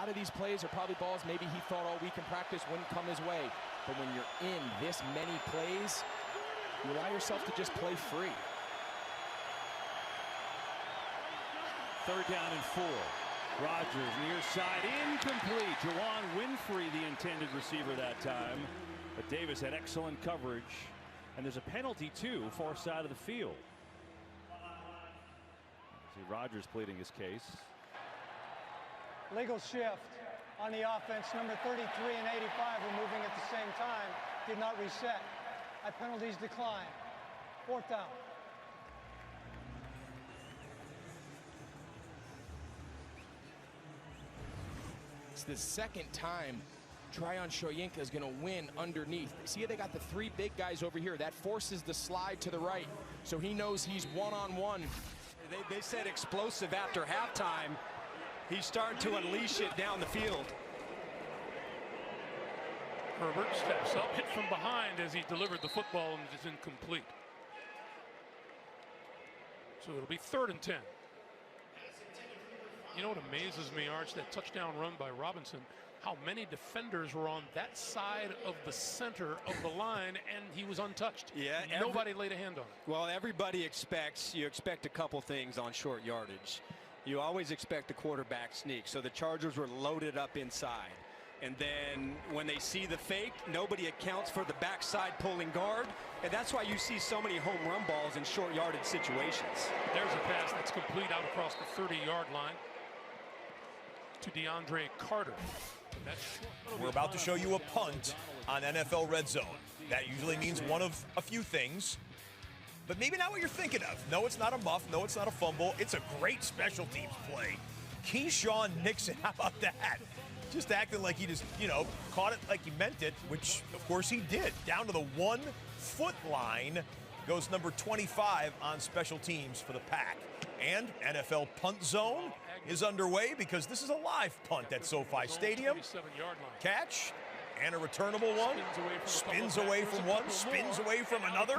lot of these plays are probably balls maybe he thought all week in practice wouldn't come his way. But when you're in this many plays, you allow yourself to just play free. 3rd down and 4. Rodgers near side, incomplete. Juwan Winfrey, the intended receiver that time. But Davis had excellent coverage. And there's a penalty, too, far side of the field. See Rodgers pleading his case. Legal shift on the offense. Number 33 and 85 were moving at the same time. Did not reset. That penalties decline. 4th down. It's the second time Tryon Shoyinka is going to win underneath. See, they got the 3 big guys over here. That forces the slide to the right. So he knows he's one-on-one. They said explosive after halftime. He's starting to unleash it down the field. Herbert steps up, hit from behind as he delivered the football, and it is incomplete. So it'll be 3rd and 10. You know what amazes me, Arch, that touchdown run by Robinson, how many defenders were on that side of the center of the line, and he was untouched. Yeah, nobody laid a hand on it. Well, everybody you expect a couple things on short yardage. You always expect the quarterback sneak. So the Chargers were loaded up inside. And then when they see the fake, nobody accounts for the backside pulling guard. And that's why you see so many home run balls in short yardage situations. There's a pass that's complete out across the 30-yard line to DeAndre Carter. We're about to show you a punt on NFL Red Zone. That usually means one of a few things, but maybe not what you're thinking of. No, it's not a muff. No, it's not a fumble. It's a great special teams play. Keyshawn Nixon, how about that? Just acting like he just, caught it like he meant it, which, of course, he did. Down to the 1-foot line goes number 25 on special teams for the Pack. And NFL Punt Zone is underway because this is a live punt at SoFi Stadium. Catch and a returnable one. Spins away from one, spins away from another.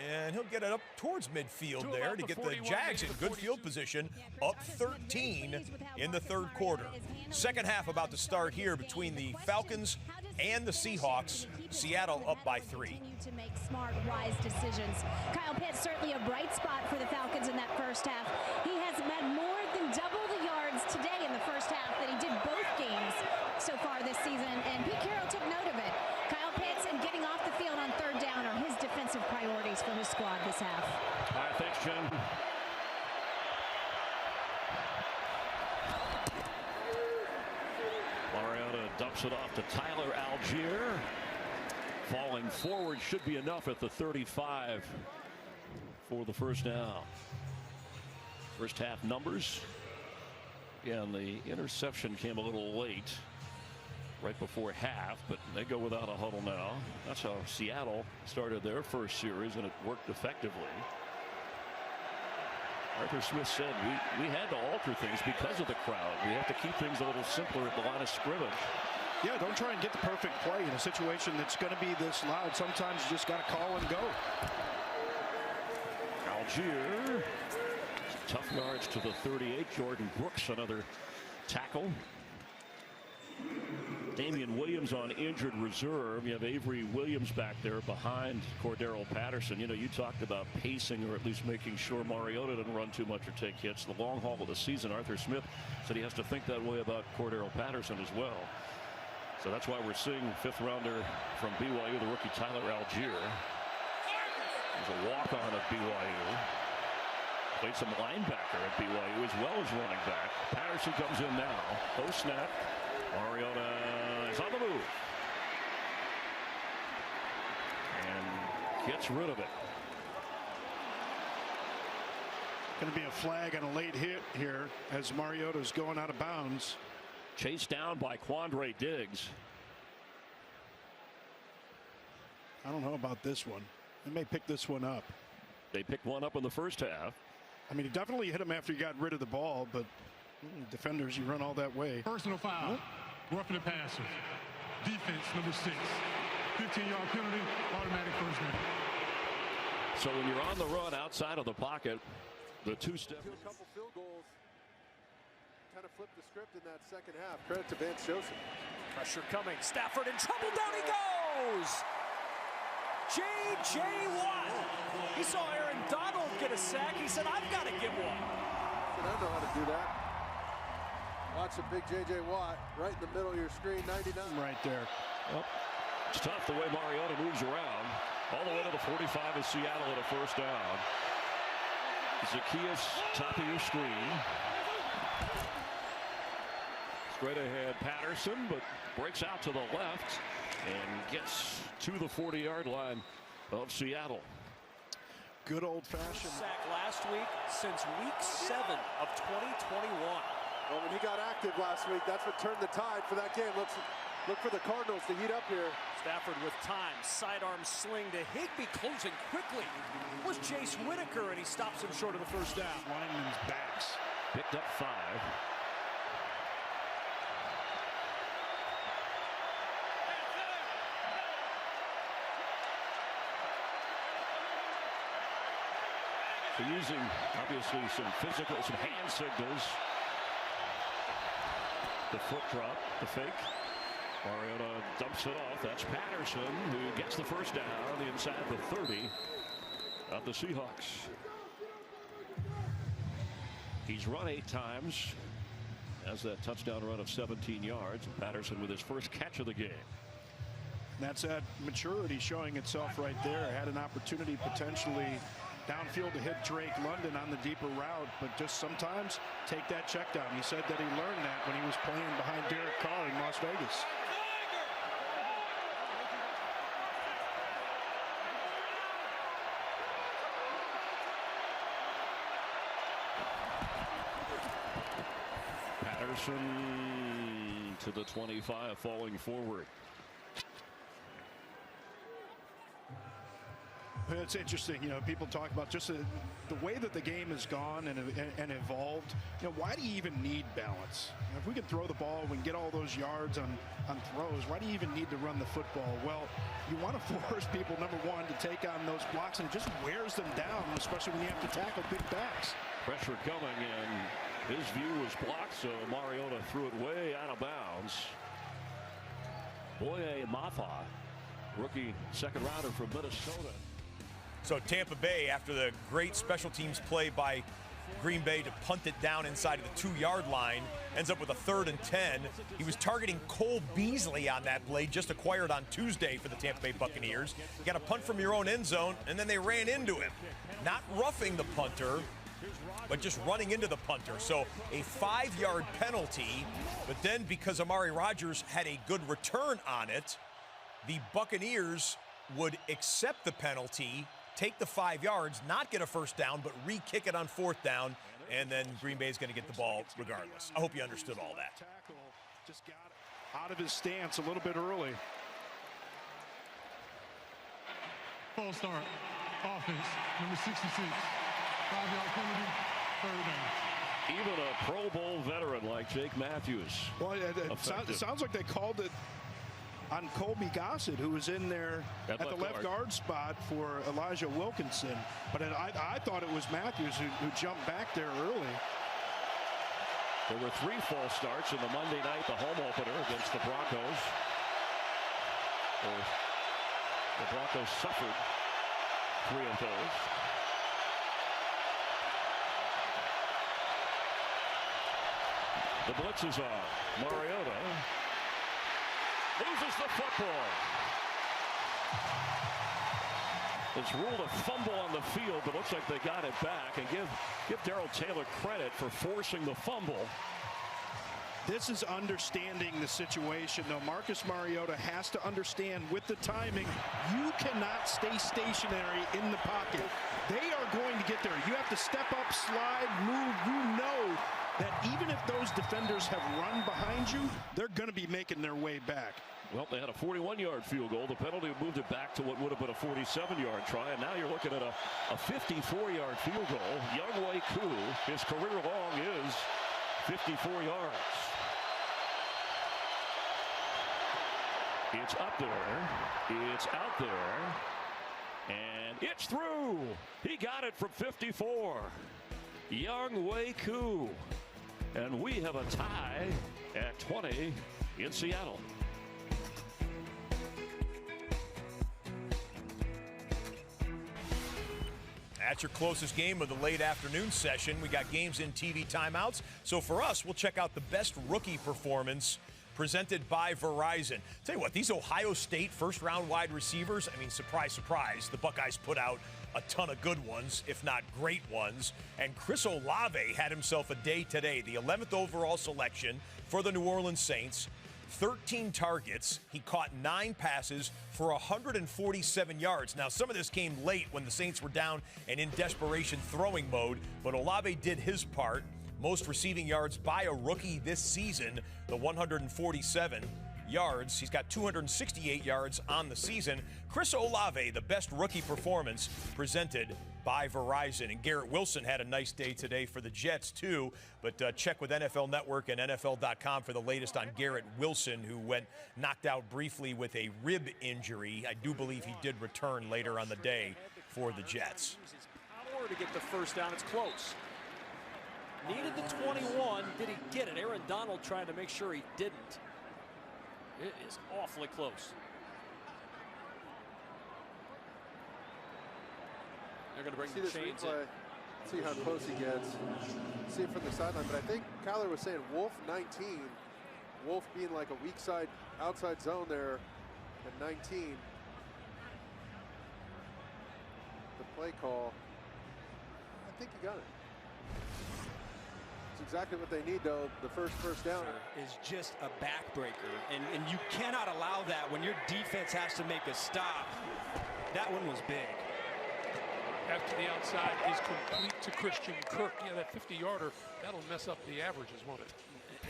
And he'll get it up towards midfield there to get the Jags in good field position, up 13 in the 3rd quarter. Second half about to start here between the Falcons and the Seahawks. Seattle up by 3. To make smart, wise decisions. Kyle Pitts certainly a bright spot for the Falcons in that first half. He has had more than double the yards today in the first half that he did both games so far this season, and Pete Carroll took note of it. Kyle Pitts and getting off the field on 3rd down are his defensive priorities for his squad this half. All right, thanks, Jim. Mariota dumps it off to Tyler Algier. Falling forward should be enough at the 35 for the first down. First half numbers. Again, the interception came a little late, right before half, but they go without a huddle now. That's how Seattle started their first series, and it worked effectively. Arthur Smith said we had to alter things because of the crowd. We have to keep things a little simpler at the line of scrimmage. Yeah, don't try and get the perfect play in a situation that's going to be this loud. Sometimes you just got to call and go. Algier, tough yards to the 38. Jordan Brooks, another tackle. Damian Williams on injured reserve. You have Avery Williams back there behind Cordero Patterson. You talked about pacing, or at least making sure Mariota didn't run too much or take hits. The long haul of the season, Arthur Smith said he has to think that way about Cordero Patterson as well. So that's why we're seeing 5th rounder from BYU, the rookie Tyler Algier. He's a walk-on at BYU. Played some linebacker at BYU as well as running back. Patterson comes in now. Post snap. Mariota is on the move. And gets rid of it. Going to be a flag on a late hit here as Mariota's going out of bounds. Chased down by Quandre Diggs. I don't know about this one. They may pick this one up. They picked one up in the first half. I mean, he definitely hit him after he got rid of the ball, but defenders, you run all that way. Personal foul. Roughing the passer. Defense, number 6. 15-yard penalty, automatic first down. So when you're on the run outside of the pocket, the two-step. A couple field goals. kind of flipped the script in that second half. Credit to Vance Joseph. Pressure coming. Stafford in trouble. Down he goes. J.J. Watt. He saw Aaron Donald get a sack. He said, I've got to get one. I don't know how to do that. Watch the big J.J. Watt right in the middle of your screen, 99. Right there. Well, it's tough the way Mariota moves around. All the way to the 45 of Seattle at a first down. Zacchaeus, top of your screen. Straight ahead Patterson, but breaks out to the left and gets to the 40-yard line of Seattle. Good old-fashioned sack last week since week 7 of 2021. Well, when he got active last week, that's what turned the tide for that game. Look for the Cardinals to heat up here. Stafford with time, sidearm sling to Higbee, closing quickly. Was Jace Whitaker, and he stops him short of the first down. Lineman's backs. Picked up 5. So using obviously some hand signals. The foot drop, the fake. Mariota dumps it off. That's Patterson who gets the first down inside the 30 of the Seahawks. He's run 8 times. Has that touchdown run of 17 yards. Patterson with his first catch of the game. That's that maturity showing itself right there. Had an opportunity potentially downfield to hit Drake London on the deeper route, but just sometimes take that check down. He said that he learned that when he was playing behind Derek Carr in Las Vegas. Patterson to the 25, falling forward. It's interesting, you know, people talk about just the way that the game has gone and evolved. You know, why do you even need balance? You know, if we can throw the ball, we can get all those yards on throws, why do you even need to run the football? Well, you want to force people, number one, to take on those blocks, and it just wears them down, especially when you have to tackle big backs. Pressure coming, and his view was blocked, so Mariota threw it way out of bounds. Boye Mafa, rookie second rounder from Minnesota. So Tampa Bay, after the great special teams play by Green Bay to punt it down inside of the 2-yard line, ends up with a 3rd and 10. He was targeting Cole Beasley on that play, just acquired on Tuesday for the Tampa Bay Buccaneers. You got a punt from your own end zone, and then they ran into him. Not roughing the punter, but just running into the punter. So a 5-yard penalty, but then because Amari Rodgers had a good return on it, the Buccaneers would accept the penalty, take the 5 yards, not get a first down, but re-kick it on 4th down, and then Green Bay is going to get the ball regardless. I hope you understood all that. Just got out of his stance a little bit early. False start. Offense, number 66. 5-yard penalty, 3rd down. Even a Pro Bowl veteran like Jake Matthews. Well, it sounds like they called it on Colby Gossett, who was in there at the left guard spot for Elijah Wilkinson. But I thought it was Matthews who jumped back there early. There were 3 false starts in the Monday night, the home opener against the Broncos. The Broncos suffered 3 of those. The blitz is on. Mariota loses the football. It's ruled a fumble on the field, but looks like they got it back. And give Darrell Taylor credit for forcing the fumble. This is understanding the situation, though. Marcus Mariota has to understand with the timing, you cannot stay stationary in the pocket. They are going to get there. You have to step up, slide, move. You know that even if those defenders have run behind you, they're going to be making their way back. Well, they had a 41-yard field goal. The penalty moved it back to what would have been a 47-yard try, and now you're looking at a 54-yard field goal. Younghoe Koo, his career long is 54 yards. It's up there. It's out there. And it's through. He got it from 54. Younghoe Koo. And we have a tie at 20 in Seattle. That's your closest game of the late afternoon session. We got games in TV timeouts. So for us, we'll check out the best rookie performance presented by Verizon. Tell you what, these Ohio State first-round wide receivers, I mean, surprise, surprise, the Buckeyes put out a ton of good ones, if not great ones. And Chris Olave had himself a day today, the 11th overall selection for the New Orleans Saints. 13 targets. He caught 9 passes for 147 yards. Now, some of this came late when the Saints were down and in desperation throwing mode, but Olave did his part. Most receiving yards by a rookie this season, the 147 yards. He's got 268 yards on the season. Chris Olave, the best rookie performance presented by Verizon. And Garrett Wilson had a nice day today for the Jets, too. But check with NFL Network and NFL.com for the latest on Garrett Wilson, who went knocked out briefly with a rib injury. I do believe he did return later on the day for the Jets. Power to get the first down. It's close. Needed the 21. Did he get it? Aaron Donald trying to make sure he didn't. It is awfully close. They're going to bring the chains in. See how close he gets. See it from the sideline. But I think Kyler was saying Wolf 19. Wolf being like a weak side, outside zone there at 19. The play call. I think he got it. It's exactly what they need, though. The first down is just a backbreaker, and you cannot allow that when your defense has to make a stop. That one was big. After the outside is complete to Christian Kirk. Yeah, that 50-yarder, that'll mess up the averages, won't it?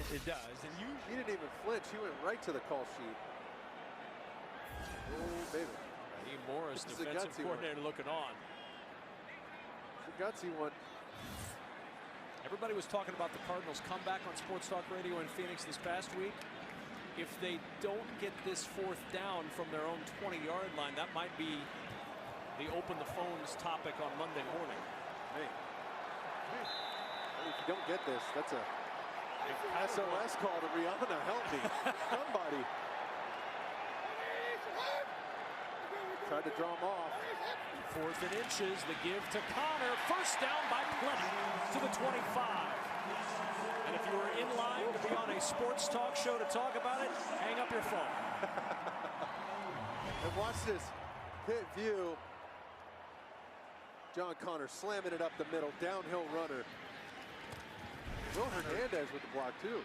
It does. And he didn't even flinch. He went right to the call sheet. Oh, baby. Dean Morris, defensive coordinator, looking on. It's a gutsy one. Everybody was talking about the Cardinals' comeback on Sports Talk Radio in Phoenix this past week. If they don't get this 4th down from their own 20-yard line, that might be the open the phones topic on Monday morning. Hey. If you don't get this, that's a SOS call to Rihanna. Help me. Somebody. Tried to draw him off. 4th and inches, the give to Connor. First down by plenty to the 25. And if you were in line to be on a sports talk show to talk about it, hang up your phone. And watch this pit view. John Connor slamming it up the middle, downhill runner. Will Hernandez with the block, too.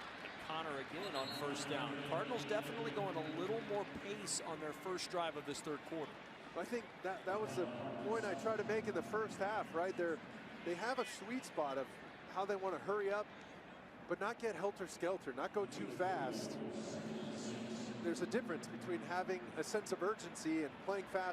Connor again on first down. Cardinals definitely going a little more pace on their first drive of this 3rd quarter. I think that was the point I tried to make in the first half, right? They have a sweet spot of how they want to hurry up, but not get helter-skelter, not go too fast. There's a difference between having a sense of urgency and playing fast